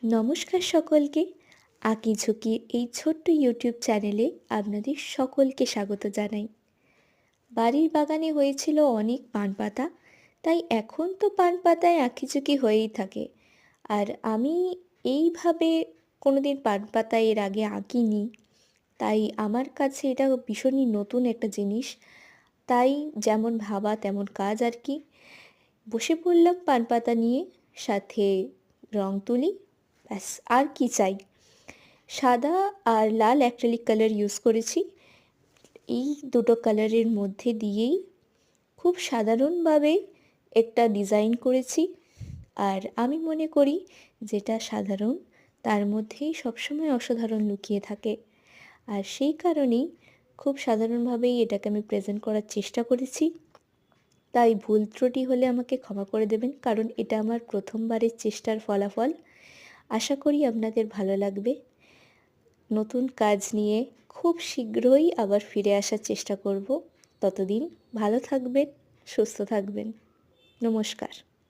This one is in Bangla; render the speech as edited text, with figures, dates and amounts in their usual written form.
নমস্কার সকলকে। আঁকিঝুঁকির এই ছোট্ট ইউটিউব চ্যানেলে আপনাদের সকলকে স্বাগত জানাই। বাড়ির বাগানে হয়েছিল অনেক পান পাতা, তাই এখন তো পান পাতায় আঁকিঝুঁকি হয়েই থাকে। আর আমি এইভাবে কোনোদিন পান পাতা এর আগে আঁকিনি, তাই আমার কাছে এটা ভীষণই নতুন একটা জিনিস। তাই যেমন ভাবা তেমন কাজ আর কি। বসে পড়লাম পান পাতা নিয়ে, সাথে রং তুলি, ব্যাস আর কি চাই। সাদা আর লাল অ্যাক্রিলিক কালার ইউজ করেছি। এই দুটো কালারের মধ্যে দিয়েই খুব সাধারণভাবে একটা ডিজাইন করেছি। আর আমি মনে করি যেটা সাধারণ তার মধ্যেই সবসময় অসাধারণ লুকিয়ে থাকে। আর সেই কারণেই খুব সাধারণভাবেই এটাকে আমি প্রেজেন্ট করার চেষ্টা করেছি। তাই ভুল ত্রুটি হলে আমাকে ক্ষমা করে দেবেন, কারণ এটা আমার প্রথমবারের চেষ্টার ফলাফল। আশা করি আপনাদের ভালো লাগবে। নতুন কাজ নিয়ে খুব শীঘ্রই আবার ফিরে আসার চেষ্টা করব। ততদিন ভালো থাকবেন, সুস্থ থাকবেন। নমস্কার।